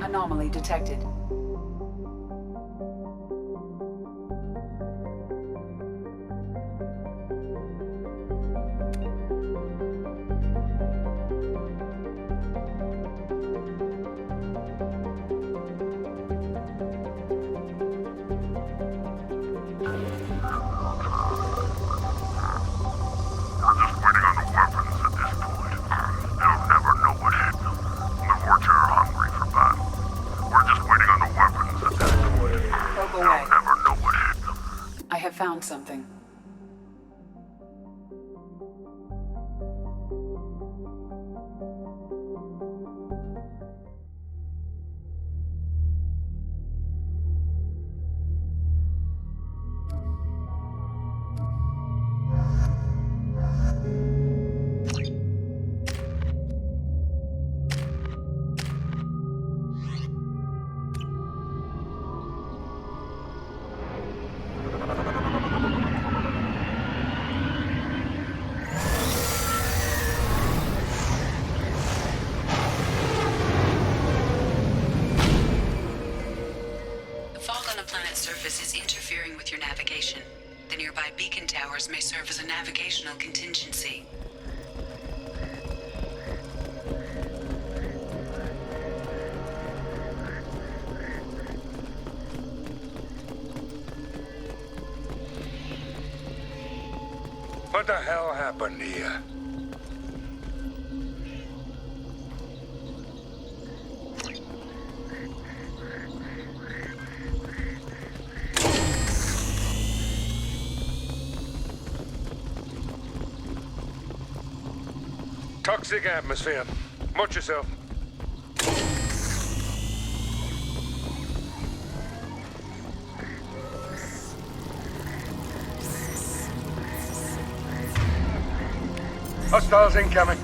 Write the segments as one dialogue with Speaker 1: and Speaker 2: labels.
Speaker 1: anomaly detected. Found something. May serve as a navigational contingency.
Speaker 2: What the hell happened here? Toxic atmosphere. Watch yourself. Hostiles incoming.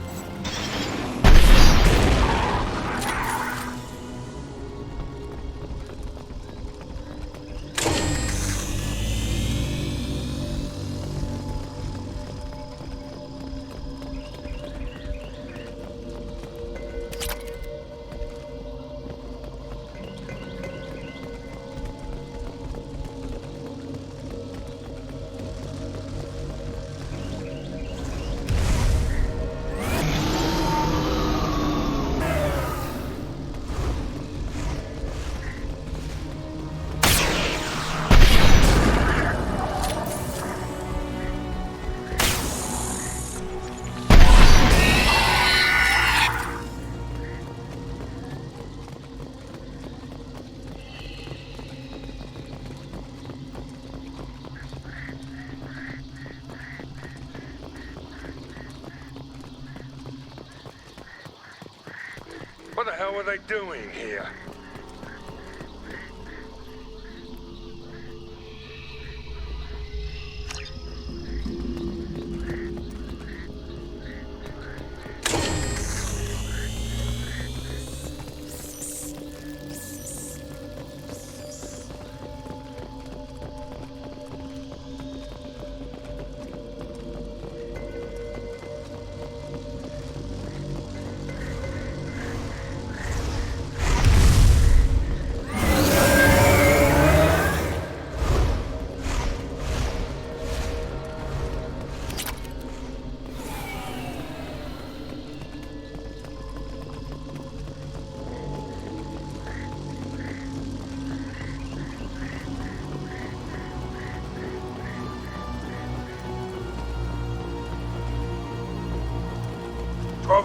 Speaker 2: What the hell were they doing here?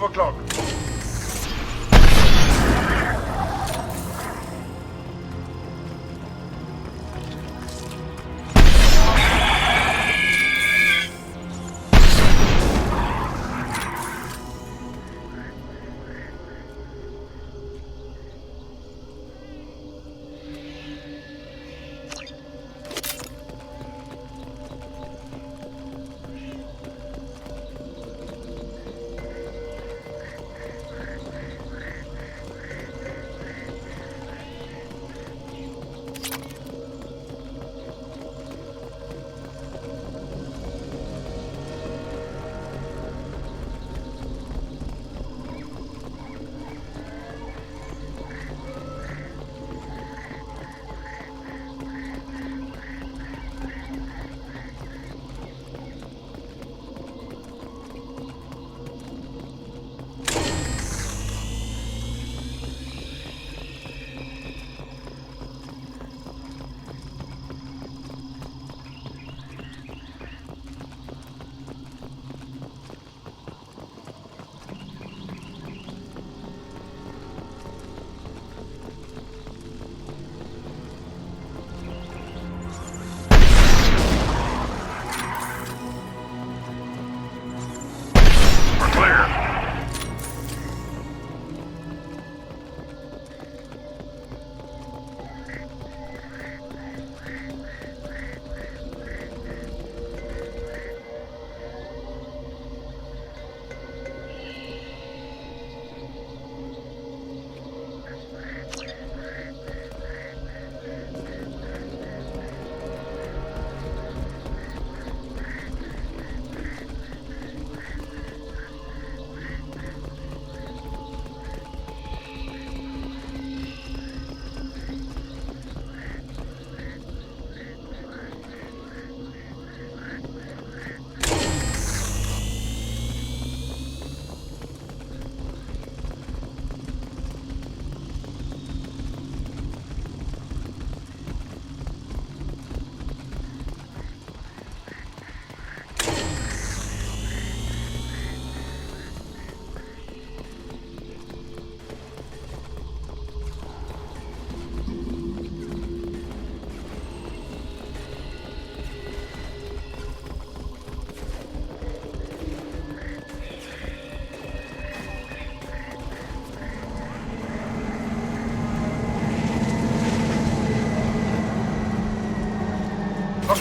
Speaker 2: O'clock.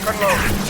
Speaker 2: and load.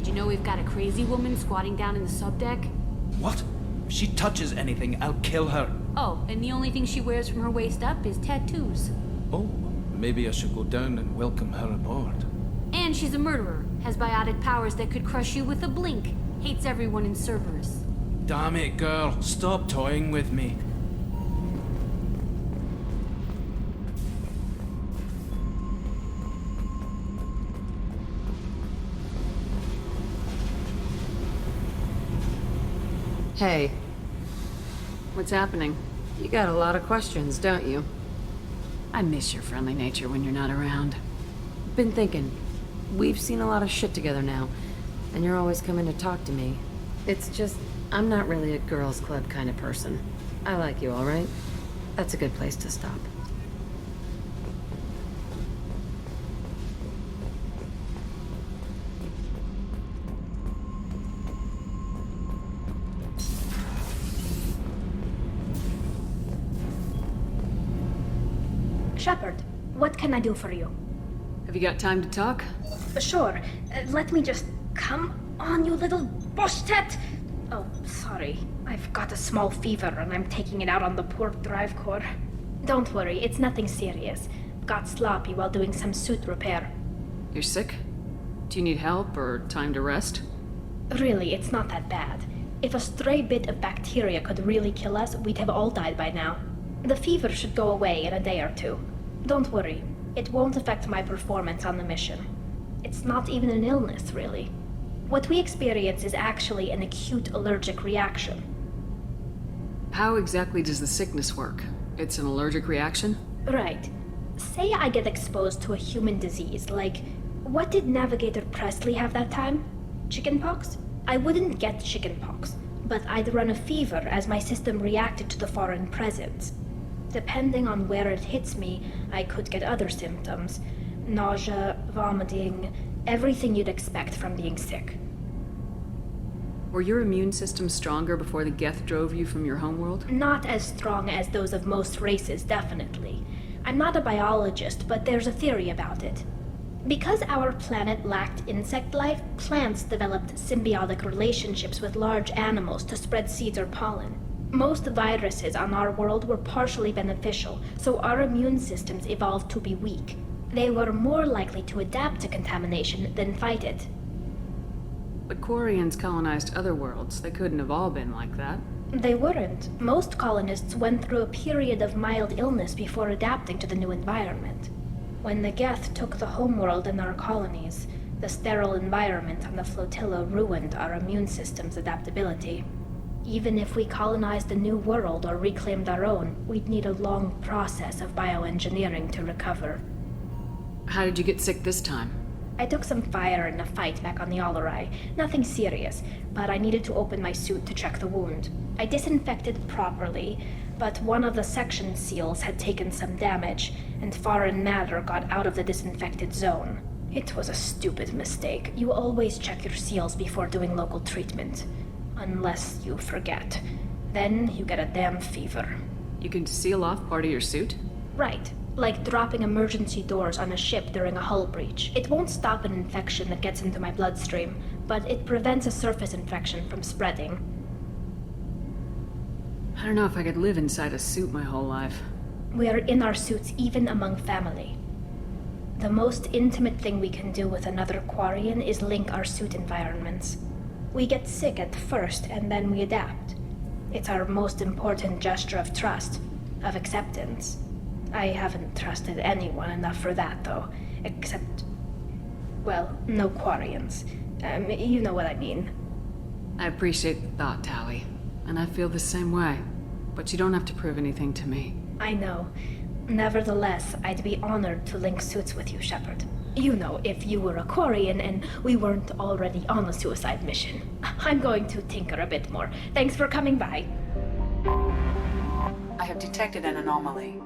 Speaker 3: Did you know we've got a crazy woman squatting down in the subdeck?
Speaker 4: What? If she touches anything, I'll kill her.
Speaker 3: Oh, and the only thing she wears from her waist up is tattoos.
Speaker 4: Oh, maybe I should go down and welcome her aboard.
Speaker 3: And she's a murderer, has biotic powers that could crush you with a blink, hates everyone in Cerberus.
Speaker 4: Damn it, girl. Stop toying with me.
Speaker 5: Hey,
Speaker 6: What's happening?
Speaker 5: you got a lot of questions, don't you?
Speaker 6: I miss your friendly nature when you're not around.
Speaker 5: Been thinking. We've seen a lot of shit together now, and you're always coming to talk to me. It's just, I'm not really a girls' club kind of person. I like you, all right? That's a good place to stop.
Speaker 7: Shepard, what can I do for you?
Speaker 6: Have you got time to talk?
Speaker 7: Sure. Let me just... Come on, you little bushtet! Oh, sorry. I've got a small fever and I'm taking it out on the poor drive core. Don't worry, it's nothing serious. Got sloppy while doing some suit repair.
Speaker 6: You're sick? Do you need help or time to rest?
Speaker 7: Really, it's not that bad. If a stray bit of bacteria could really kill us, we'd have all died by now. The fever should go away in a day or two. Don't worry, it won't affect my performance on the mission. It's not even an illness, really. What we experience is actually an acute allergic reaction.
Speaker 6: How exactly does the sickness work? It's an allergic reaction?
Speaker 7: Right. Say I get exposed to a human disease, like... What did Navigator Presley have that time? Chickenpox? I wouldn't get chickenpox, but I'd run a fever as my system reacted to the foreign presence. Depending on where it hits me, I could get other symptoms. Nausea, vomiting, everything you'd expect from being sick.
Speaker 6: Were your immune system stronger before the Geth drove you from your homeworld?
Speaker 7: Not as strong as those of most races, definitely. I'm not a biologist, but there's a theory about it. Because our planet lacked insect life, plants developed symbiotic relationships with large animals to spread seeds or pollen. Most viruses on our world were partially beneficial, so our immune systems evolved to be weak. They were more likely to adapt to contamination than fight it.
Speaker 6: But Quarians colonized other worlds. They couldn't have all been like that.
Speaker 7: They weren't. Most colonists went through a period of mild illness before adapting to the new environment. When the Geth took the homeworld and our colonies, the sterile environment on the flotilla ruined our immune system's adaptability. Even if we colonized a new world or reclaimed our own, we'd need a long process of bioengineering to recover.
Speaker 6: How did you get sick this time?
Speaker 7: I took some fire in a fight back on the Alarai. Nothing serious, but I needed to open my suit to check the wound. I disinfected properly, but one of the section seals had taken some damage, and foreign matter got out of the disinfected zone. It was a stupid mistake. You always check your seals before doing local treatment. Unless you forget. Then you get a damn fever.
Speaker 6: You can seal off part of your suit?
Speaker 7: Right. Like dropping emergency doors on a ship during a hull breach. It won't stop an infection that gets into my bloodstream, but it prevents a surface infection from spreading.
Speaker 6: I don't know if I could live inside a suit my whole life.
Speaker 7: We are in our suits even among family. The most intimate thing we can do with another Quarian is link our suit environments. We get sick at first, and then we adapt. It's our most important gesture of trust, of acceptance. I haven't trusted anyone enough for that, though. Except... well, no Quarians. You know what I mean.
Speaker 6: I appreciate the thought, Tally. And I feel the same way. But you don't have to prove anything to me.
Speaker 7: I know. Nevertheless, I'd be honored to link suits with you, Shepard. You know, if you were a Quarian and we weren't already on a suicide mission. I'm going to tinker a bit more. Thanks for coming by.
Speaker 8: I have detected an anomaly.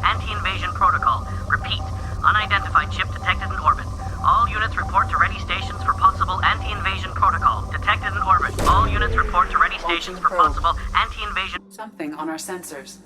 Speaker 9: Anti-invasion protocol. Repeat. Unidentified ship detected in orbit. All units report to ready stations for possible anti-invasion protocol. Detected in orbit. All units report to ready stations for possible anti-invasion...
Speaker 8: Something on our sensors.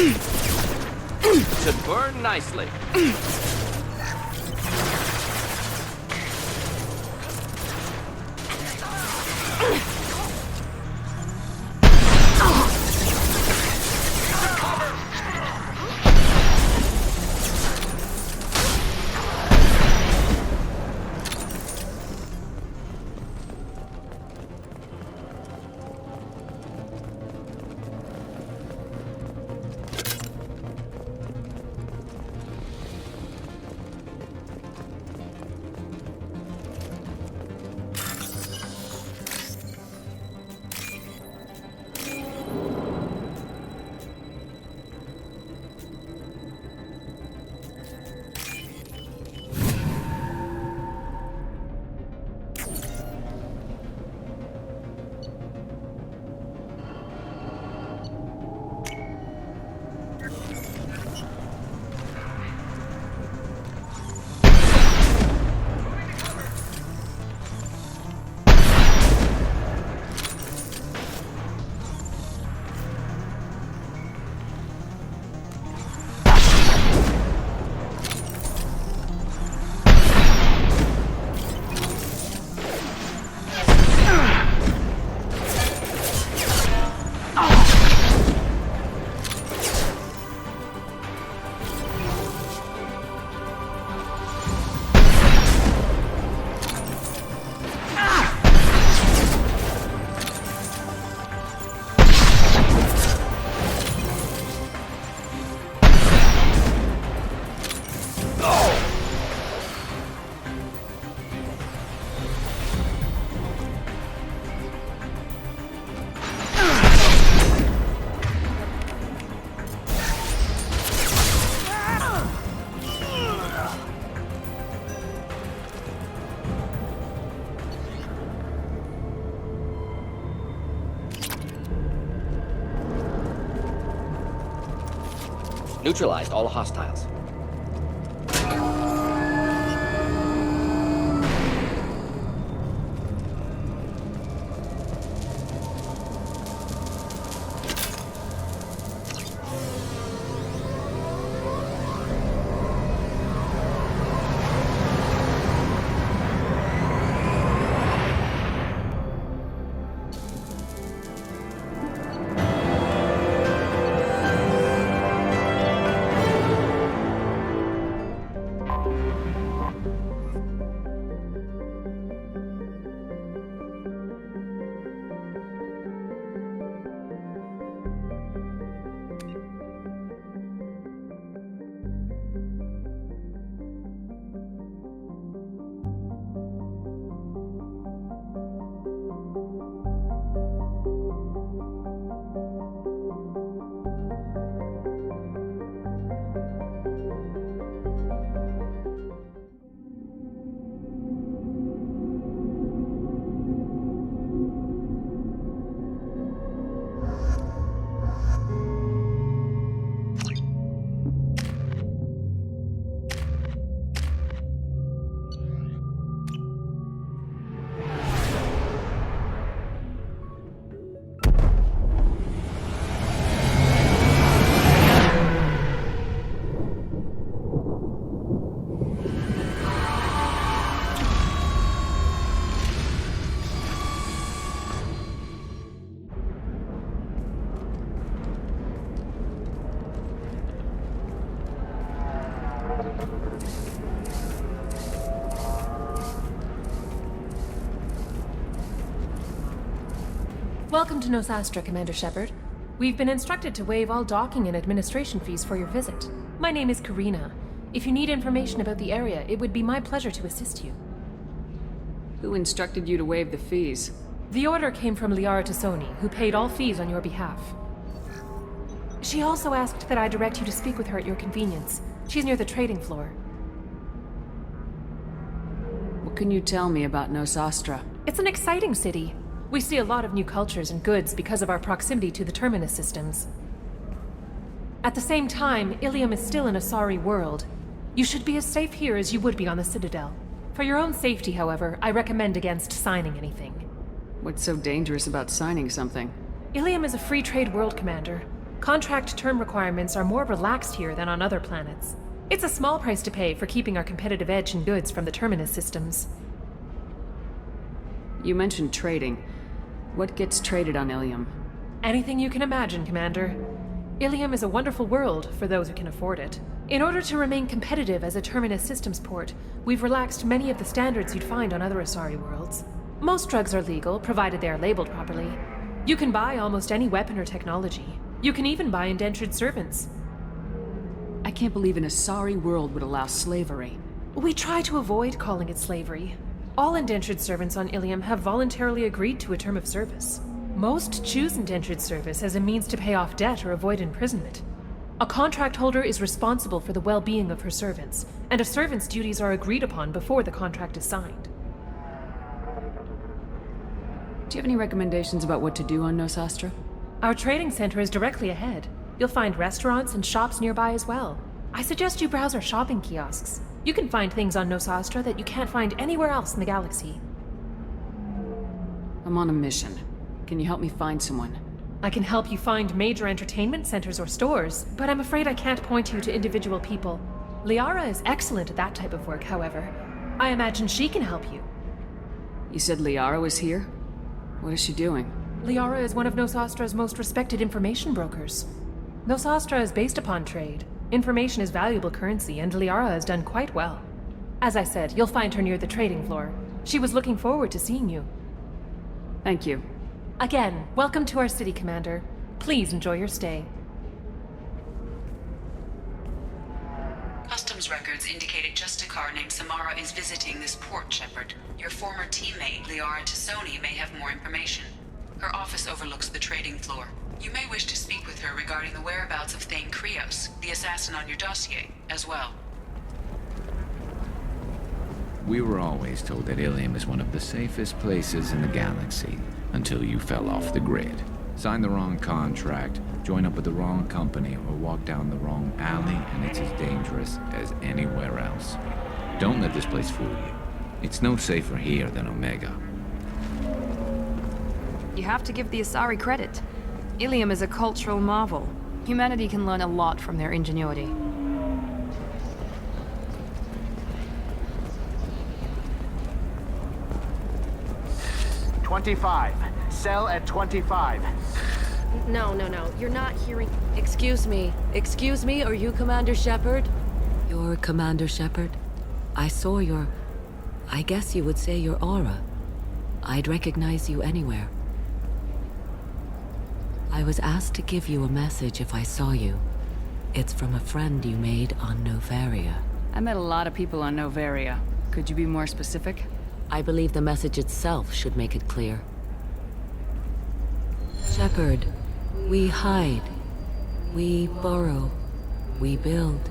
Speaker 10: Should burn nicely. Neutralized all hostiles.
Speaker 11: Welcome to Nos Astra, Commander Shepard. We've been instructed to waive all docking and administration fees for your visit. My name is Karina. If you need information about the area, it would be my pleasure to assist you.
Speaker 6: Who instructed you to waive the fees?
Speaker 11: The order came from Liara T'Soni, who paid all fees on your behalf. She also asked that I direct you to speak with her at your convenience. She's near the trading floor.
Speaker 6: What can you tell me about Nos Astra?
Speaker 11: It's an exciting city. We see a lot of new cultures and goods because of our proximity to the Terminus systems. At the same time, Illium is still in a sorry world. You should be as safe here as you would be on the Citadel. For your own safety, however, I recommend against signing anything.
Speaker 6: What's so dangerous about signing something?
Speaker 11: Illium is a free trade world, Commander. Contract term requirements are more relaxed here than on other planets. It's a small price to pay for keeping our competitive edge in goods from the Terminus systems.
Speaker 6: You mentioned trading. What gets traded on Illium?
Speaker 11: Anything you can imagine, Commander. Illium is a wonderful world for those who can afford it. In order to remain competitive as a Terminus systems port, we've relaxed many of the standards you'd find on other Asari worlds. Most drugs are legal, provided they are labeled properly. You can buy almost any weapon or technology. You can even buy indentured servants.
Speaker 6: I can't believe an Asari world would allow slavery.
Speaker 11: We try to avoid calling it slavery. All indentured servants on Illium have voluntarily agreed to a term of service. Most choose indentured service as a means to pay off debt or avoid imprisonment. A contract holder is responsible for the well-being of her servants, and a servant's duties are agreed upon before the contract is signed.
Speaker 6: Do you have any recommendations about what to do on Nos Astra?
Speaker 11: Our trading center is directly ahead. You'll find restaurants and shops nearby as well. I suggest you browse our shopping kiosks. You can find things on Nos Astra that you can't find anywhere else in the galaxy.
Speaker 6: I'm on a mission. Can you help me find someone?
Speaker 11: I can help you find major entertainment centers or stores, but I'm afraid I can't point you to individual people. Liara is excellent at that type of work, however. I imagine she can help you.
Speaker 6: You said Liara was here? What is she doing?
Speaker 11: Liara is one of Nos Astra's most respected information brokers. Nos Astra is based upon trade. Information is valuable currency, and Liara has done quite well. As I said, you'll find her near the trading floor. She was looking forward to seeing you.
Speaker 6: Thank you.
Speaker 11: Again, welcome to our city, Commander. Please enjoy your stay.
Speaker 1: Customs records indicate a Justicar named Samara is visiting this port, Shepard. Your former teammate, Liara T'Soni, may have more information. Her office overlooks the trading floor. You may wish to speak with her regarding the whereabouts of Thane Krios, the assassin on your dossier, as well.
Speaker 12: We were always told that Illium is one of the safest places in the galaxy, until you fell off the grid. Sign the wrong contract, join up with the wrong company, or walk down the wrong alley, and it's as dangerous as anywhere else. Don't let this place fool you. It's no safer here than Omega.
Speaker 13: You have to give the Asari credit. Illium is a cultural marvel. Humanity can learn a lot from their ingenuity.
Speaker 14: "25. Sell at 25.
Speaker 5: No. You're not hearing... Excuse me, are you Commander Shepard? You're Commander Shepard? I saw your... I guess you would say your aura. I'd recognize you anywhere. I was asked to give you a message if I saw you. It's from a friend you made on Novaria.
Speaker 6: I met a lot of people on Novaria. Could you be more specific?
Speaker 5: I believe the message itself should make it clear. Shepard, we hide. We borrow. We build.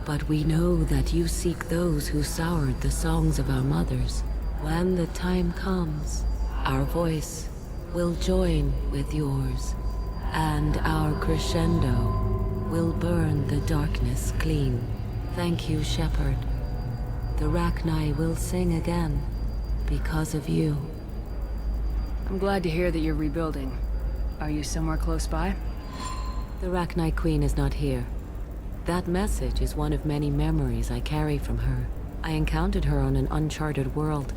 Speaker 5: But we know that you seek those who soured the songs of our mothers. When the time comes, our voice will join with yours, and our crescendo will burn the darkness clean. Thank you, Shepard. The rachni will sing again because of you.
Speaker 6: I'm glad to hear that you're rebuilding. Are you somewhere close by?
Speaker 5: The rachni queen is not here. That message is one of many memories I carry from her. I encountered her on an uncharted world.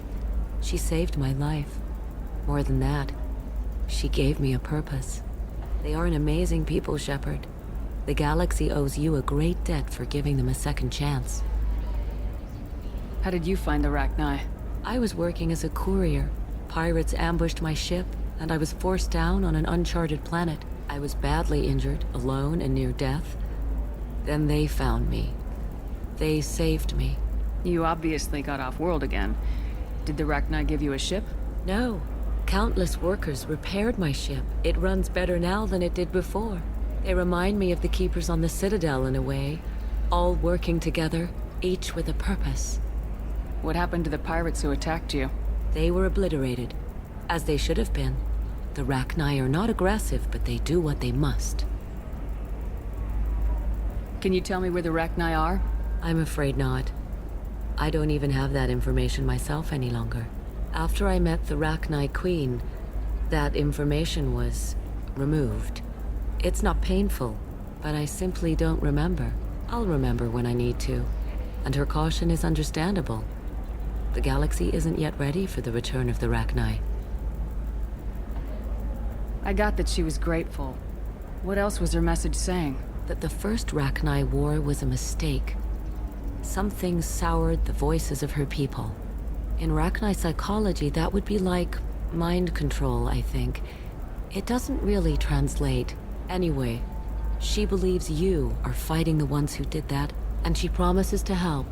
Speaker 5: She saved my life. More than that, she gave me a purpose. They are an amazing people, Shepard. The galaxy owes you a great debt for giving them a second chance.
Speaker 6: How did you find the rachni?
Speaker 5: I was working as a courier. Pirates ambushed my ship, and I was forced down on an uncharted planet. I was badly injured, alone and near death. Then they found me. They saved me.
Speaker 6: You obviously got off-world again. Did the rachni give you a ship?
Speaker 5: No. Countless workers repaired my ship. It runs better now than it did before. They remind me of the Keepers on the Citadel in a way. All working together, each with a purpose.
Speaker 6: What happened to the pirates who attacked you?
Speaker 5: They were obliterated, as they should have been. The rachni are not aggressive, but they do what they must.
Speaker 6: Can you tell me where the rachni are?
Speaker 5: I'm afraid not. I don't even have that information myself any longer. After I met the rachni queen, that information was removed. It's not painful, but I simply don't remember. I'll remember when I need to, and her caution is understandable. The galaxy isn't yet ready for the return of the rachni.
Speaker 6: I got that she was grateful. What else was her message saying?
Speaker 5: That the first rachni war was a mistake. Something soured the voices of her people. In rachni psychology, that would be like mind control, I think. It doesn't really translate. Anyway, she believes you are fighting the ones who did that, and she promises to help.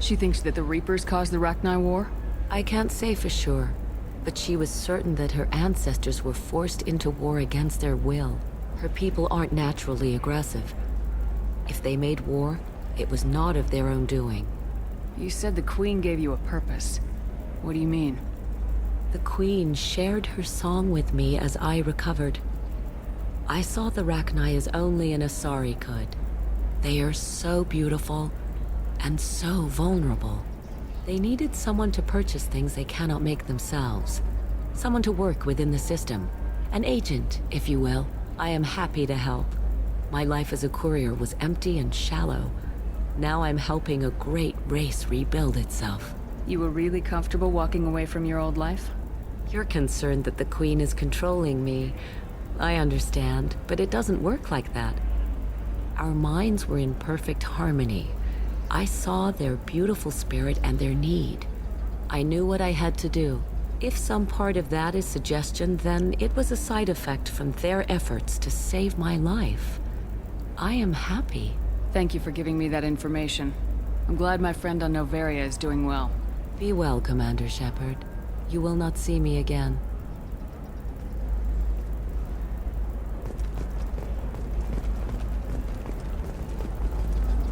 Speaker 6: She thinks that the Reapers caused the rachni war?
Speaker 5: I can't say for sure, but she was certain that her ancestors were forced into war against their will. Her people aren't naturally aggressive. If they made war, it was not of their own doing.
Speaker 6: You said the Queen gave you a purpose. What do you mean?
Speaker 5: The Queen shared her song with me as I recovered. I saw the rachni as only an Asari could. They are so beautiful and so vulnerable. They needed someone to purchase things they cannot make themselves. Someone to work within the system. An agent, if you will. I am happy to help. My life as a courier was empty and shallow. Now I'm helping a great race rebuild itself.
Speaker 6: You were really comfortable walking away from your old life?
Speaker 5: You're concerned that the Queen is controlling me. I understand, but it doesn't work like that. Our minds were in perfect harmony. I saw their beautiful spirit and their need. I knew what I had to do. If some part of that is suggestion, then it was a side effect from their efforts to save my life. I am happy.
Speaker 6: Thank you for giving me that information. I'm glad my friend on Noveria is doing well.
Speaker 5: Be well, Commander Shepard. You will not see me again.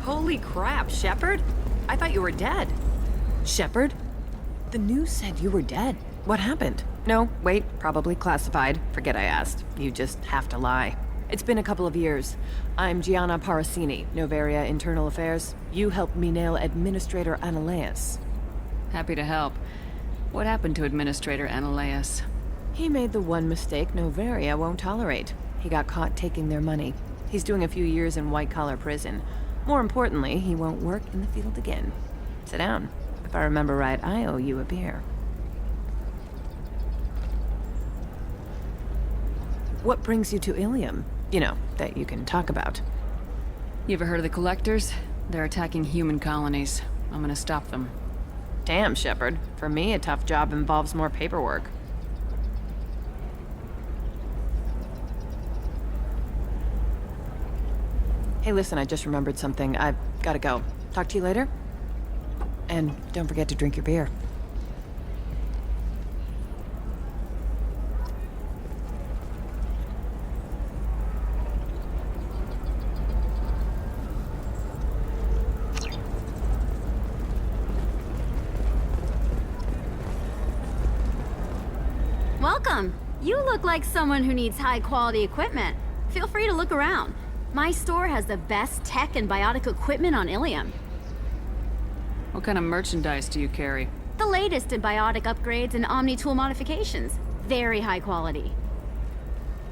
Speaker 15: Holy crap, Shepard? I thought you were dead. Shepard? The news said you were dead. What happened? No, wait, probably classified. Forget I asked. You just have to lie. It's been a couple of years. I'm Gianna Parasini, Noveria Internal Affairs. You helped me nail Administrator Analeus.
Speaker 6: Happy to help. What happened to Administrator Analeus?
Speaker 15: He made the one mistake Noveria won't tolerate. He got caught taking their money. He's doing a few years in white-collar prison. More importantly, he won't work in the field again. Sit down. If I remember right, I owe you a beer. What brings you to Illium? You know, that you can talk about.
Speaker 6: You ever heard of the Collectors? They're attacking human colonies. I'm gonna stop them.
Speaker 15: Damn, Shepard. For me, a tough job involves more paperwork. Hey, listen, I just remembered something. I've gotta go. Talk to you later? And don't forget to drink your beer.
Speaker 3: Welcome. You look like someone who needs high-quality equipment. Feel free to look around. My store has the best tech and biotic equipment on Illium.
Speaker 6: What kind of merchandise do you carry?
Speaker 3: The latest in biotic upgrades and omni-tool modifications. Very high quality.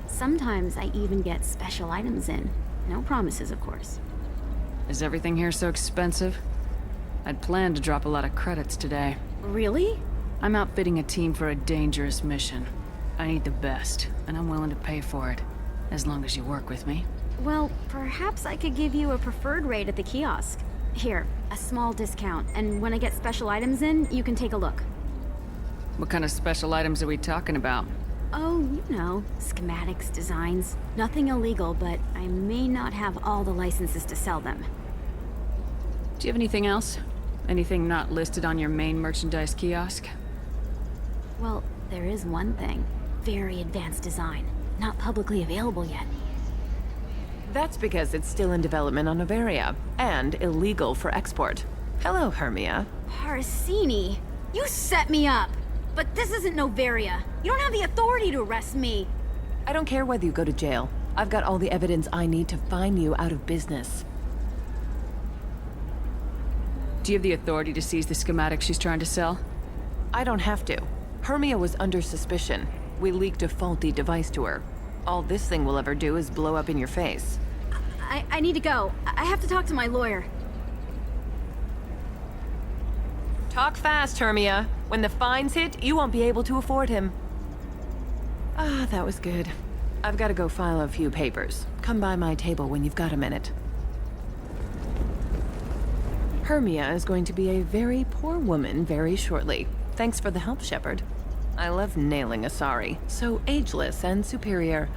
Speaker 3: Sometimes I even get special items in. No promises, of course.
Speaker 6: Is everything here so expensive? I'd planned to drop a lot of credits today.
Speaker 3: Really?
Speaker 6: I'm outfitting a team for a dangerous mission. I need the best, and I'm willing to pay for it, as long as you work with me.
Speaker 3: Well, perhaps I could give you a preferred rate at the kiosk. Here, a small discount, and when I get special items in, you can take a look.
Speaker 6: What kind of special items are we talking about?
Speaker 3: Oh, you know, schematics, designs. Nothing illegal, but I may not have all the licenses to sell them.
Speaker 6: Do you have anything else? Anything not listed on your main merchandise kiosk?
Speaker 3: Well, there is one thing. Very advanced design. Not publicly available yet.
Speaker 15: That's because it's still in development on Noveria, and illegal for export. Hello, Hermia.
Speaker 3: Parasini, you set me up! But this isn't Noveria. You don't have the authority to arrest me.
Speaker 15: I don't care whether you go to jail. I've got all the evidence I need to find you out of business.
Speaker 6: Do you have the authority to seize the schematic she's trying to sell?
Speaker 15: I don't have to. Hermia was under suspicion. We leaked a faulty device to her. All this thing will ever do is blow up in your face.
Speaker 3: I need to go. I have to talk to my lawyer.
Speaker 15: Talk fast, Hermia. When the fines hit, you won't be able to afford him. Ah, that was good. I've got to go file a few papers. Come by my table when you've got a minute. Hermia is going to be a very poor woman very shortly. Thanks for the help, Shepard. I love nailing Asari. So ageless and superior.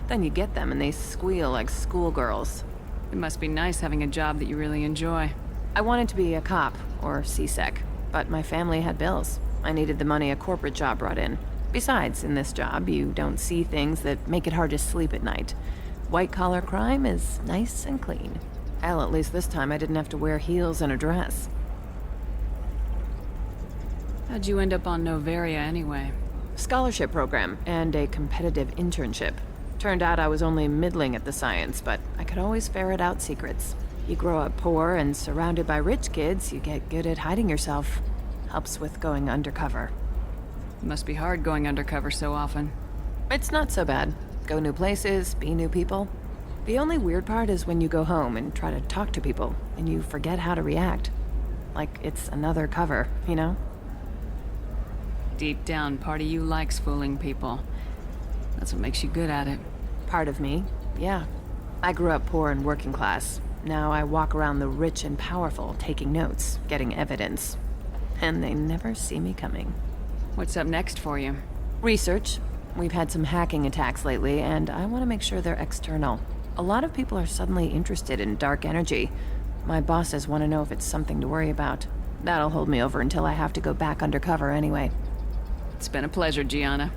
Speaker 15: Then you get them and they squeal like schoolgirls.
Speaker 6: It must be nice having a job that you really enjoy.
Speaker 15: I wanted to be a cop, or CSEC, but my family had bills. I needed the money a corporate job brought in. Besides, in this job, you don't see things that make it hard to sleep at night. White-collar crime is nice and clean. Hell, at least this time I didn't have to wear heels and a dress.
Speaker 6: How'd you end up on Noveria anyway?
Speaker 15: Scholarship program and a competitive internship. Turned out I was only middling at the science, but I could always ferret out secrets. You grow up poor and surrounded by rich kids, you get good at hiding yourself. Helps with going undercover.
Speaker 6: It must be hard going undercover so often.
Speaker 15: It's not so bad. Go new places, be new people. The only weird part is when you go home and try to talk to people, and you forget how to react. Like it's another cover, you know?
Speaker 6: Deep down, part of you likes fooling people. That's what makes you good at it.
Speaker 15: Part of me, yeah. I grew up poor and working class. Now I walk around the rich and powerful, taking notes, getting evidence. And they never see me coming.
Speaker 6: What's up next for you?
Speaker 15: Research. We've had some hacking attacks lately, and I want to make sure they're external. A lot of people are suddenly interested in dark energy. My bosses want to know if it's something to worry about. That'll hold me over until I have to go back undercover anyway.
Speaker 6: It's been a pleasure, Gianna.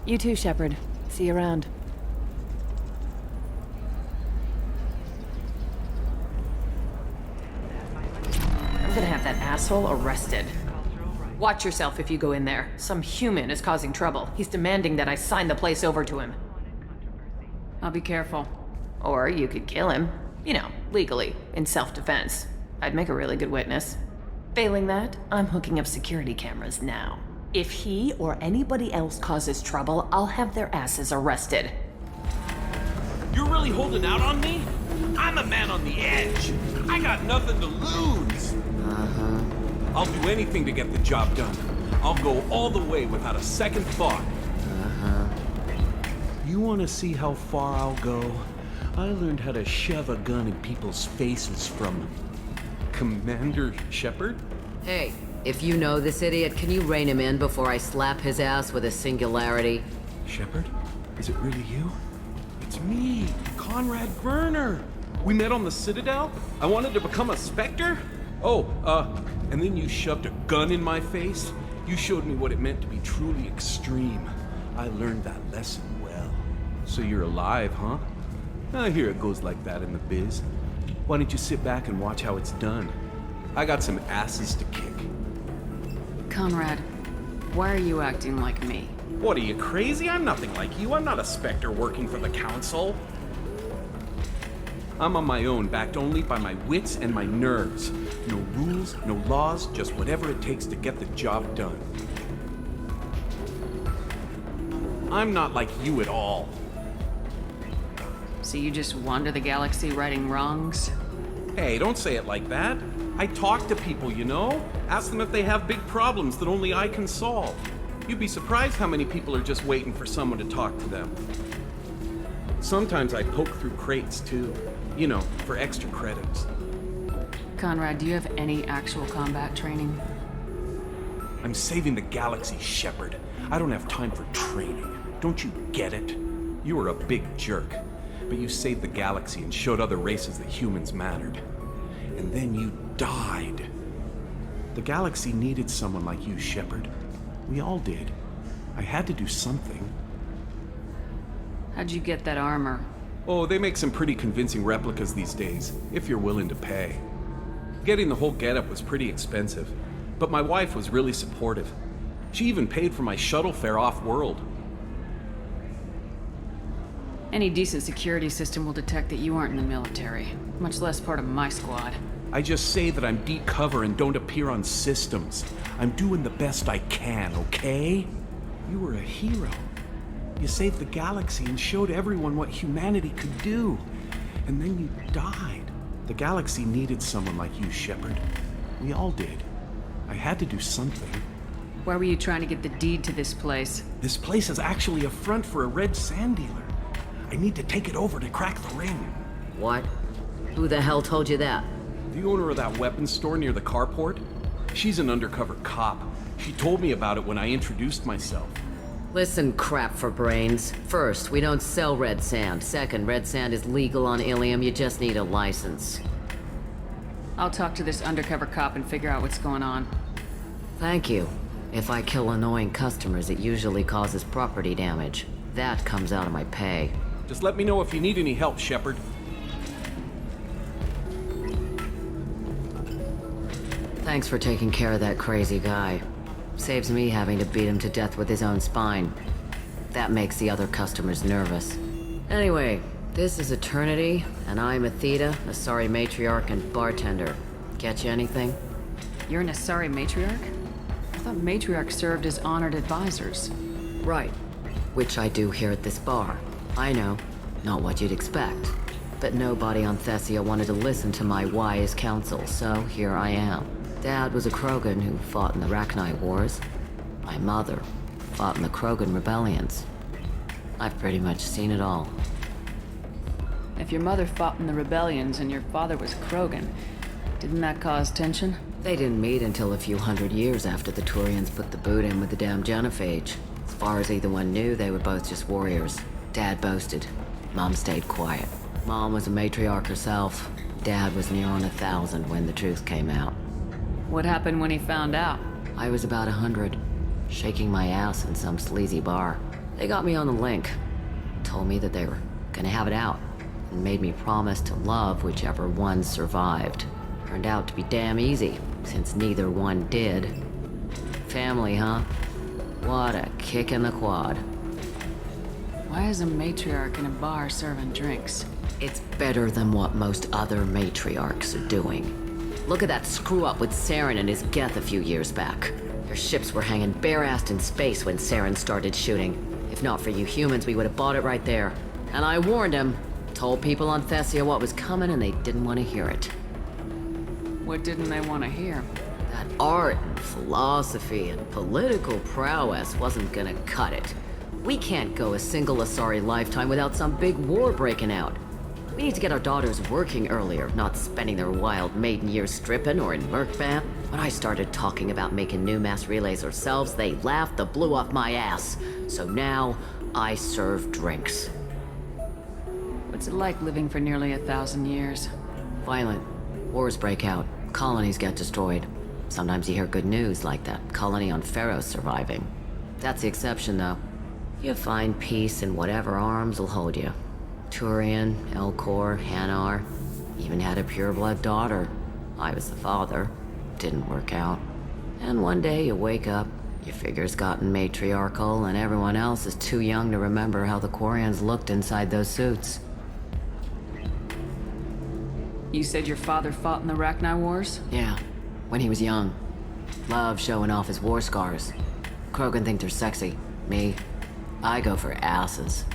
Speaker 15: You too, Shepard. See you around. I'm gonna have that asshole arrested. Watch yourself if you go in there. Some human is causing trouble. He's demanding that I sign the place over to him.
Speaker 6: I'll be careful.
Speaker 15: Or you could kill him. You know, legally, in self-defense. I'd make a really good witness. Failing that, I'm hooking up security cameras now. If he or anybody else causes trouble, I'll have their asses arrested.
Speaker 16: You're really holding out on me? I'm a man on the edge. I got nothing to lose. I'll do anything to get the job done. I'll go all the way without a second thought. You want to see how far I'll go? I learned how to shove a gun in people's faces from Commander Shepard?
Speaker 5: Hey, if you know this idiot, can you rein him in before I slap his ass with a singularity?
Speaker 16: Shepard? Is it really you? It's me, Conrad Verner. We met on the Citadel. I wanted to become a Spectre. And then you shoved a gun in my face. You showed me what it meant to be truly extreme. I learned that lesson well. So you're alive, huh? I hear it goes like that in the biz. Why don't you sit back and watch how it's done? I got some asses to kick.
Speaker 6: Conrad, why are you acting like me?
Speaker 16: What, are you crazy? I'm nothing like you. I'm not a Spectre working for the Council. I'm on my own, backed only by my wits and my nerves. No rules, no laws, just whatever it takes to get the job done. I'm not like you at all.
Speaker 6: So you just wander the galaxy righting wrongs?
Speaker 16: Hey, don't say it like that. I talk to people, you know? Ask them if they have big problems that only I can solve. You'd be surprised how many people are just waiting for someone to talk to them. Sometimes I poke through crates, too. You know, for extra credits.
Speaker 6: Conrad, do you have any actual combat training?
Speaker 16: I'm saving the galaxy, Shepard. I don't have time for training. Don't you get it? You were a big jerk, but you saved the galaxy and showed other races that humans mattered. And then you died. The galaxy needed someone like you, Shepard. We all did. I had to do something.
Speaker 6: How'd you get that armor?
Speaker 16: Oh, they make some pretty convincing replicas these days, if you're willing to pay. Getting the whole getup was pretty expensive, but my wife was really supportive. She even paid for my shuttle fare off-world.
Speaker 6: Any decent security system will detect that you aren't in the military, much less part of my squad.
Speaker 16: I just say that I'm deep cover and don't appear on systems. I'm doing the best I can, okay? You were a hero. You saved the galaxy and showed everyone what humanity could do. And then you died. The galaxy needed someone like you, Shepard. We all did. I had to do something.
Speaker 6: Why were you trying to get the deed to this place?
Speaker 16: This place is actually a front for a red sand dealer. I need to take it over to crack the ring.
Speaker 5: What? Who the hell told you that?
Speaker 16: The owner of that weapons store near the carport? She's an undercover cop. She told me about it when I introduced myself.
Speaker 5: Listen, crap for brains. First, we don't sell red sand. Second, red sand is legal on Illium. You just need a license.
Speaker 6: I'll talk to this undercover cop and figure out what's going on.
Speaker 5: Thank you. If I kill annoying customers, it usually causes property damage. That comes out of my pay.
Speaker 16: Just let me know if you need any help, Shepard.
Speaker 5: Thanks for taking care of that crazy guy. Saves me having to beat him to death with his own spine. That makes the other customers nervous. Anyway, this is Eternity, and I'm Athena, Asari matriarch and bartender. Get you anything?
Speaker 6: You're an Asari matriarch? I thought matriarchs served as honored advisors.
Speaker 5: Right. Which I do here at this bar. I know, not what you'd expect. But nobody on Thessia wanted to listen to my wise counsel, so here I am. Dad was a Krogan who fought in the Rachni Wars. My mother fought in the Krogan rebellions. I've pretty much seen it all.
Speaker 6: If your mother fought in the rebellions and your father was Krogan, didn't that cause tension?
Speaker 5: They didn't meet until a few hundred years after the Turians put the boot in with the damn genophage. As far as either one knew, they were both just warriors. Dad boasted. Mom stayed quiet. Mom was a matriarch herself. Dad was near on 1,000 when the truth came out.
Speaker 6: What happened when he found out?
Speaker 5: I was about 100, shaking my ass in some sleazy bar. They got me on the link. Told me that they were gonna have it out, and made me promise to love whichever one survived. Turned out to be damn easy, since neither one did. Family, huh? What a kick in the quad.
Speaker 6: Why is a matriarch in a bar serving drinks?
Speaker 5: It's better than what most other matriarchs are doing. Look at that screw-up with Saren and his Geth a few years back. Their ships were hanging bare-assed in space when Saren started shooting. If not for you humans, we would have bought it right there. And I warned him. Told people on Thessia what was coming, and they didn't want to hear it.
Speaker 6: What didn't they want to hear?
Speaker 5: That art and philosophy and political prowess wasn't gonna cut it. We can't go a single Asari lifetime without some big war breaking out. We need to get our daughters working earlier, not spending their wild maiden years stripping or in Merkbam. When I started talking about making new mass relays ourselves, they laughed the blue off my ass. So now, I serve drinks.
Speaker 6: What's it like living for nearly 1,000 years?
Speaker 5: Violent. Wars break out. Colonies get destroyed. Sometimes you hear good news, like that colony on Pharaoh surviving. That's the exception, though. You find peace in whatever arms will hold you. Turian, Elcor, Hanar, even had a pureblood daughter. I was the father. Didn't work out. And one day you wake up, your figure's gotten matriarchal, and everyone else is too young to remember how the Quarians looked inside those suits.
Speaker 6: You said your father fought in the Rachni Wars?
Speaker 5: Yeah, when he was young. Loved showing off his war scars. Krogan think they're sexy. Me, I go for asses.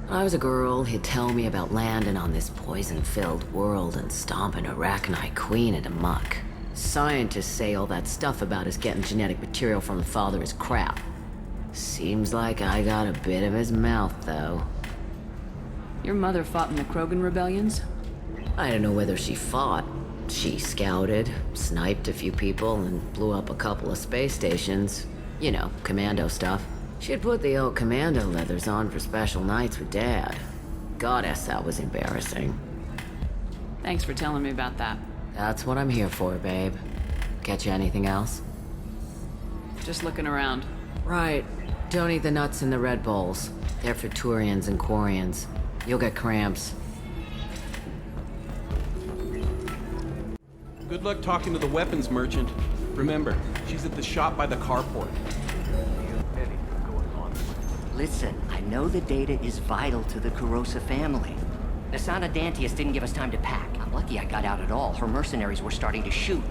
Speaker 5: When I was a girl, he'd tell me about landing on this poison-filled world and stomping a Rachni queen into muck. Scientists say all that stuff about us getting genetic material from the father is crap. Seems like I got a bit of his mouth, though.
Speaker 6: Your mother fought in the Krogan rebellions?
Speaker 5: I don't know whether she fought. She scouted, sniped a few people, and blew up a couple of space stations. You know, commando stuff. She'd put the old commando leathers on for special nights with Dad. Goddess, that was embarrassing.
Speaker 6: Thanks for telling me about that.
Speaker 5: That's what I'm here for, babe. Get you anything else?
Speaker 6: Just looking around.
Speaker 5: Right. Don't eat the nuts in the Red Bowls. They're for Turians and Quarians. You'll get cramps.
Speaker 16: Good luck talking to the weapons merchant. Remember, she's at the shop by the carport.
Speaker 17: Listen, I know the data is vital to the Kurosa family. Nasana Dantius didn't give us time to pack. I'm lucky I got out at all. Her mercenaries were starting to shoot.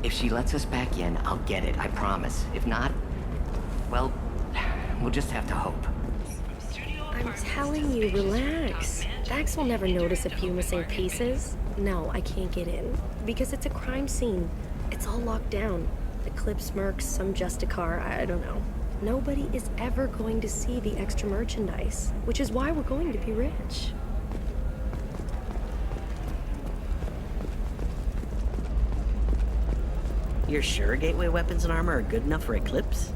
Speaker 17: If she lets us back in, I'll get it, I promise. If not, well, we'll just have to hope.
Speaker 18: I'm telling you, relax. Dax will never notice a few missing pieces. No, I can't get in. Because it's a crime scene. It's all locked down. Eclipse mercs, some Justicar, I don't know. Nobody is ever going to see the extra merchandise, which is why we're going to be rich.
Speaker 19: You're sure gateway weapons and armor are good enough for Eclipse?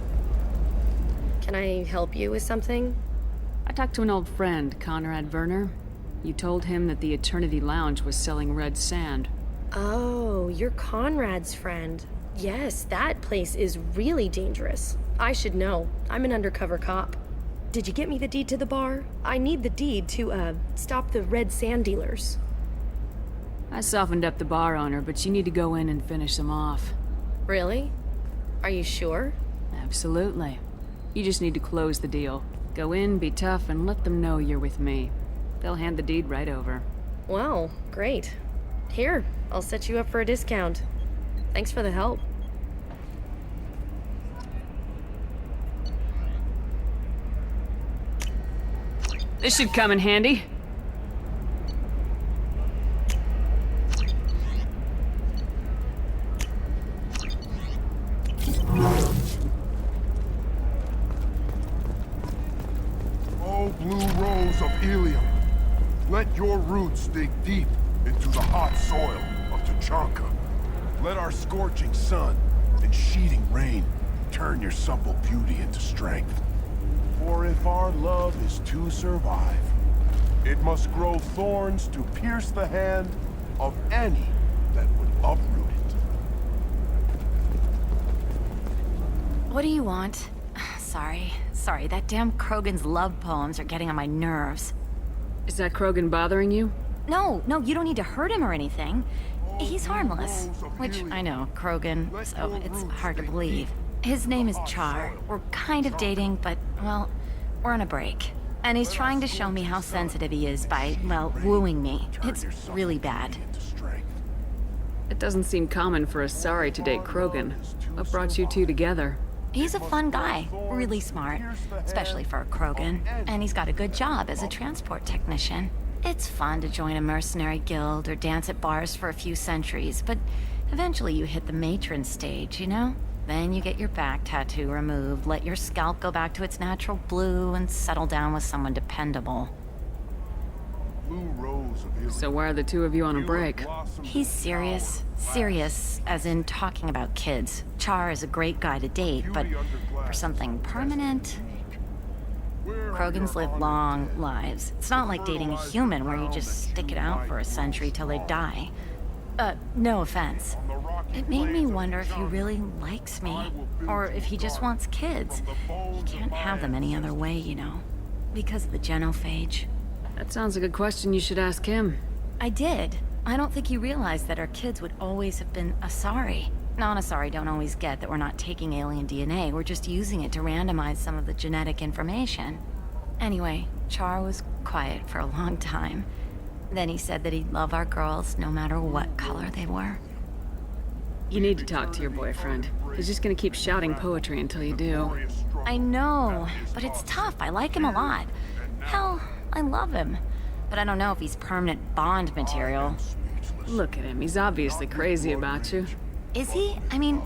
Speaker 18: Can I help you with something?
Speaker 6: I talked to an old friend, Conrad Verner. You told him that the Eternity Lounge was selling red sand.
Speaker 18: Oh, you're Conrad's friend. Yes, that place is really dangerous. I should know. I'm an undercover cop. Did you get me the deed to the bar? I need the deed to, stop the red sand dealers.
Speaker 6: I softened up the bar owner, but you need to go in and finish them off.
Speaker 18: Really? Are you sure?
Speaker 6: Absolutely. You just need to close the deal. Go in, be tough, and let them know you're with me. They'll hand the deed right over.
Speaker 18: Wow, great. Here, I'll set you up for a discount. Thanks for the help.
Speaker 6: This should come in handy.
Speaker 20: Oh, blue rose of Illium, let your roots dig deep into the hot soil of Tachanka. Let our scorching sun and sheeting rain turn your supple beauty into strength. For if our love is to survive, it must grow thorns to pierce the hand of any that would uproot it.
Speaker 21: What do you want? Sorry, that damn Krogan's love poems are getting on my nerves.
Speaker 6: Is that Krogan bothering you?
Speaker 21: No, you don't need to hurt him or anything. He's harmless. Which, I know, Krogan, so it's hard to believe. His name is Char. We're kind of dating, but, well, we're on a break. And he's trying to show me how sensitive he is by, well, wooing me. It's really bad.
Speaker 6: It doesn't seem common for a Sari to date Krogan. What brought you two together?
Speaker 21: He's a fun guy, really smart, especially for a Krogan. And he's got a good job as a transport technician. It's fun to join a mercenary guild or dance at bars for a few centuries, but eventually you hit the matron stage, you know? Then you get your back tattoo removed, let your scalp go back to its natural blue, and settle down with someone dependable.
Speaker 6: So why are the two of you on a break?
Speaker 21: He's serious. Serious, as in talking about kids. Char is a great guy to date, but for something permanent... Krogans live long lives. It's not like dating a human where you just stick it out for a century till they die. No offense. It made me wonder if he really likes me, or if he just wants kids. He can't have them any other way, you know, because of the genophage.
Speaker 6: That sounds like a question you should ask him.
Speaker 21: I did. I don't think he realized that our kids would always have been Asari. Non-Asari don't always get that we're not taking alien DNA, we're just using it to randomize some of the genetic information. Anyway, Char was quiet for a long time. Then he said that he'd love our girls no matter what color they were.
Speaker 6: You need to talk to your boyfriend. He's just gonna keep shouting poetry until you do.
Speaker 21: I know, but it's tough. I like him a lot. Hell, I love him. But I don't know if he's permanent Bond material.
Speaker 6: Look at him, he's obviously crazy about you.
Speaker 21: Is he? I mean,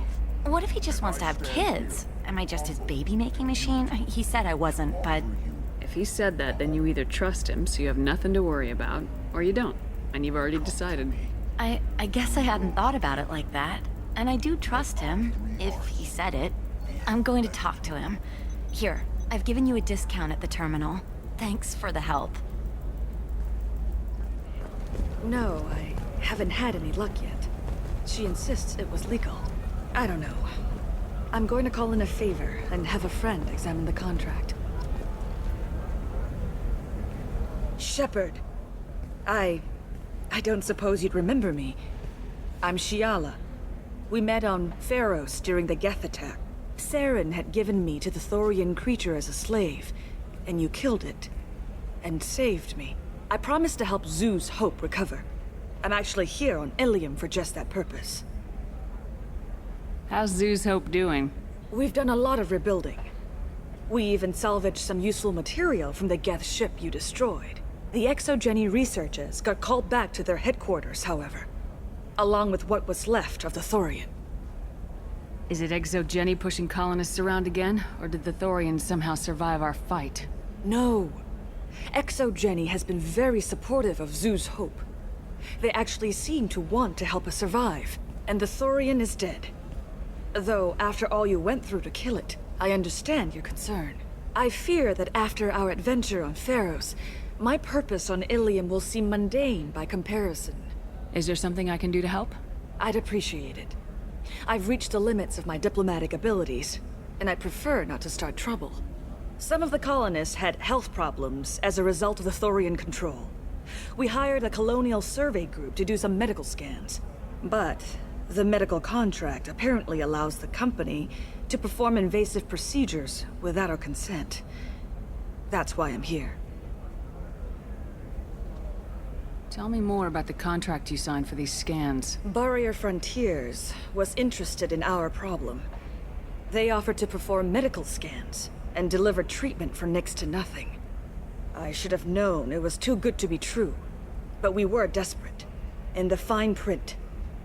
Speaker 21: what if he just wants to have kids? Am I just his baby-making machine? He said I wasn't, but...
Speaker 6: If he said that, then you either trust him, so you have nothing to worry about, or you don't, and you've already decided.
Speaker 21: I guess I hadn't thought about it like that. And I do trust him, if he said it. I'm going to talk to him. Here, I've given you a discount at the terminal. Thanks for the help.
Speaker 22: No, I haven't had any luck yet. She insists it was legal. I don't know. I'm going to call in a favor and have a friend examine the contract. Shepard. I don't suppose you'd remember me. I'm Shiala. We met on Pharos during the Geth attack. Saren had given me to the Thorian creature as a slave, and you killed it. And saved me. I promised to help Zoo's Hope recover. I'm actually here on Illium for just that purpose.
Speaker 6: How's Zoo's Hope doing?
Speaker 22: We've done a lot of rebuilding. We even salvaged some useful material from the Geth ship you destroyed. The exogeny researchers got called back to their headquarters, however, along with what was left of the Thorian.
Speaker 6: Is it exogeny pushing colonists around again, or did the Thorians somehow survive our fight?
Speaker 22: No. Exogeny has been very supportive of Zoo's hope. They actually seem to want to help us survive, and the Thorian is dead. Though, after all you went through to kill it, I understand your concern. I fear that after our adventure on Pharos, my purpose on Illium will seem mundane by comparison.
Speaker 6: Is there something I can do to help?
Speaker 22: I'd appreciate it. I've reached the limits of my diplomatic abilities, and I prefer not to start trouble. Some of the colonists had health problems as a result of the Thorian control. We hired a colonial survey group to do some medical scans. But the medical contract apparently allows the company to perform invasive procedures without our consent. That's why I'm here.
Speaker 6: Tell me more about the contract you signed for these scans.
Speaker 22: Barrier Frontiers was interested in our problem. They offered to perform medical scans and deliver treatment for next to nothing. I should have known it was too good to be true, but we were desperate. In the fine print,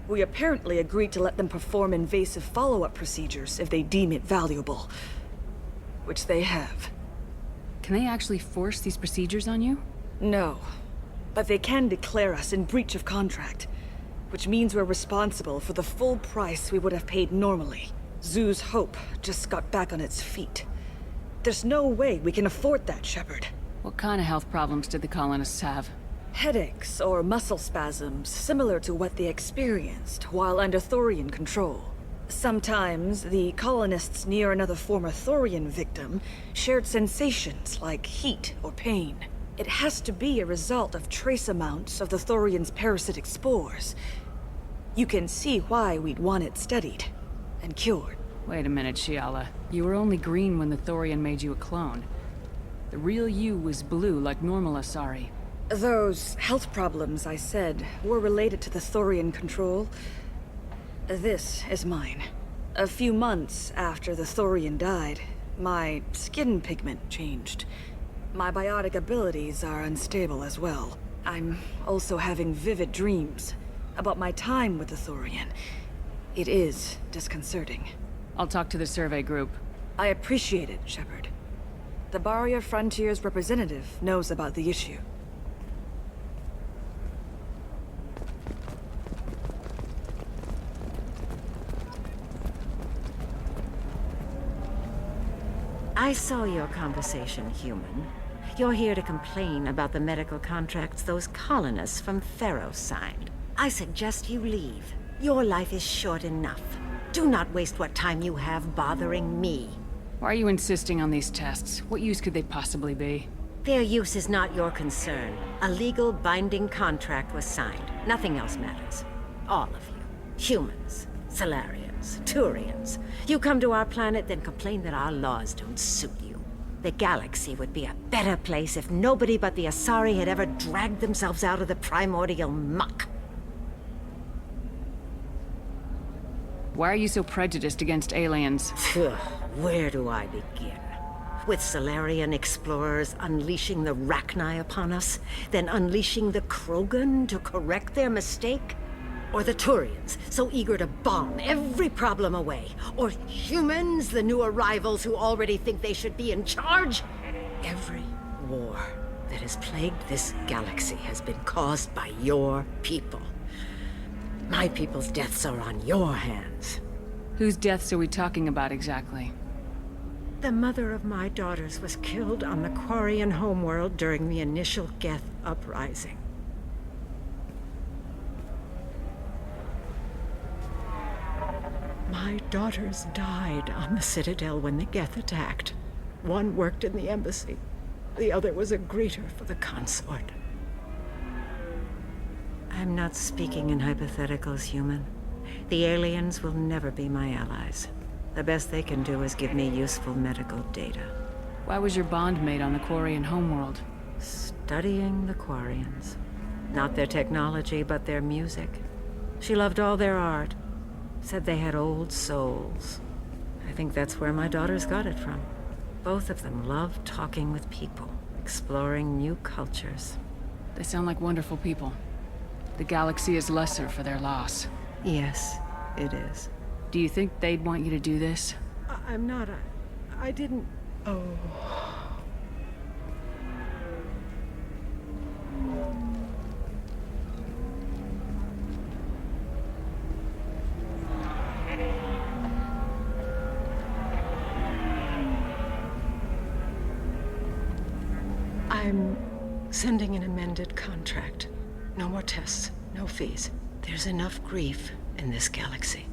Speaker 22: we apparently agreed to let them perform invasive follow-up procedures if they deem it valuable. Which they have.
Speaker 6: Can they actually force these procedures on you?
Speaker 22: No. But they can declare us in breach of contract, which means we're responsible for the full price we would have paid normally. Zoo's hope just got back on its feet. There's no way we can afford that, Shepard.
Speaker 6: What kind of health problems did the colonists have?
Speaker 22: Headaches or muscle spasms, similar to what they experienced while under Thorian control. Sometimes, the colonists near another former Thorian victim shared sensations like heat or pain. It has to be a result of trace amounts of the Thorian's parasitic spores. You can see why we'd want it studied and cured.
Speaker 6: Wait a minute, Shiala. You were only green when the Thorian made you a clone. The real you was blue like normal Asari.
Speaker 22: Those health problems I said were related to the Thorian control. This is mine. A few months after the Thorian died, my skin pigment changed. My biotic abilities are unstable as well. I'm also having vivid dreams about my time with the Thorian. It is disconcerting.
Speaker 6: I'll talk to the survey group.
Speaker 22: I appreciate it, Shepard. The Barrier Frontiers representative knows about the issue.
Speaker 2: I saw your conversation, human. You're here to complain about the medical contracts those colonists from Pharos signed. I suggest you leave. Your life is short enough. Do not waste what time you have bothering me.
Speaker 6: Why are you insisting on these tests? What use could they possibly be?
Speaker 2: Their use is not your concern. A legal binding contract was signed. Nothing else matters. All of you. Humans, Salarians, Turians. You come to our planet, then complain that our laws don't suit you. The galaxy would be a better place if nobody but the Asari had ever dragged themselves out of the primordial muck.
Speaker 6: Why are you so prejudiced against aliens?
Speaker 2: Where do I begin? With Salarian explorers unleashing the rachni upon us, then unleashing the Krogan to correct their mistake? Or the Turians, so eager to bomb every problem away? Or humans, the new arrivals who already think they should be in charge? Every war that has plagued this galaxy has been caused by your people. My people's deaths are on your hands.
Speaker 6: Whose deaths are we talking about exactly?
Speaker 2: The mother of my daughters was killed on the Quarian homeworld during the initial Geth uprising. My daughters died on the Citadel when the Geth attacked. One worked in the embassy. The other was a greeter for the consort. I'm not speaking in hypotheticals, human. The aliens will never be my allies. The best they can do is give me useful medical data.
Speaker 6: Why was your bond made on the Quarian homeworld?
Speaker 2: Studying the Quarians. Not their technology, but their music. She loved all their art. Said they had old souls. I think that's where my daughters got it from. Both of them love talking with people, exploring new cultures.
Speaker 6: They sound like wonderful people. The galaxy is lesser for their loss.
Speaker 2: Yes, it is.
Speaker 6: Do you think they'd want you to do this?
Speaker 2: I'm not. I didn't. Oh. I'm sending an amended contract. No more tests, no fees. There's enough grief in this galaxy.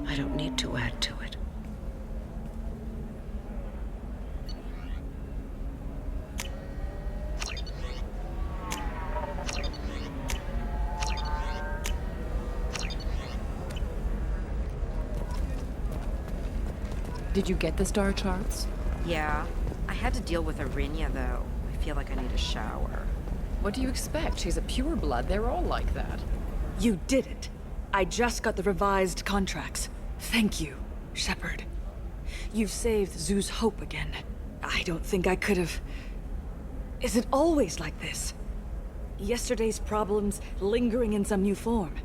Speaker 2: I don't need to add to it.
Speaker 15: Did you get the star charts?
Speaker 4: Yeah. I had to deal with Arinia, though. I feel like I need a shower.
Speaker 15: What do you expect? She's a pureblood. They're all like that.
Speaker 22: You did it. I just got the revised contracts. Thank you, Shepard. You've saved Zoo's hope again. I don't think I could have... Is it always like this? Yesterday's problems lingering in some new form?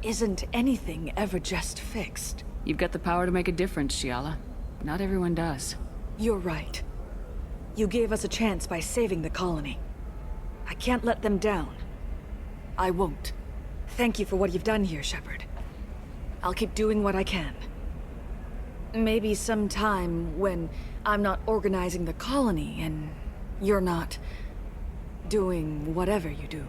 Speaker 22: Isn't anything ever just fixed?
Speaker 6: You've got the power to make a difference, Shiala. Not everyone does.
Speaker 22: You're right. You gave us a chance by saving the colony. I can't let them down. I won't. Thank you for what you've done here, Shepard. I'll keep doing what I can. Maybe sometime when I'm not organizing the colony and you're not doing whatever you do.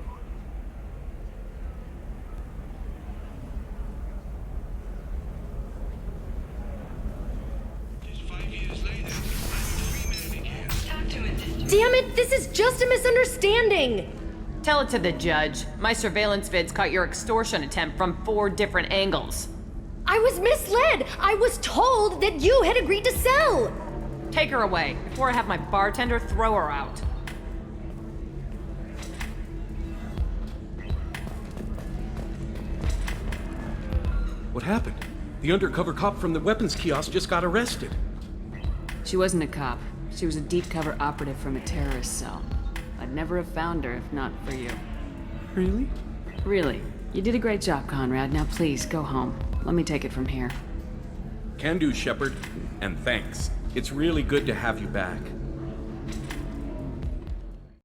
Speaker 7: Damn it, this is just a misunderstanding!
Speaker 13: Tell it to the judge. My surveillance vids caught your extortion attempt from 4 different angles.
Speaker 7: I was misled! I was told that you had agreed to sell!
Speaker 13: Take her away, before I have my bartender throw her out.
Speaker 16: What happened? The undercover cop from the weapons kiosk just got arrested.
Speaker 6: She wasn't a cop. She was a deep-cover operative from a terrorist cell. I'd never have found her if not for you.
Speaker 16: Really?
Speaker 6: Really. You did a great job, Conrad. Now please, go home. Let me take it from here.
Speaker 16: Can do, Shepard. And thanks. It's really good to have you back.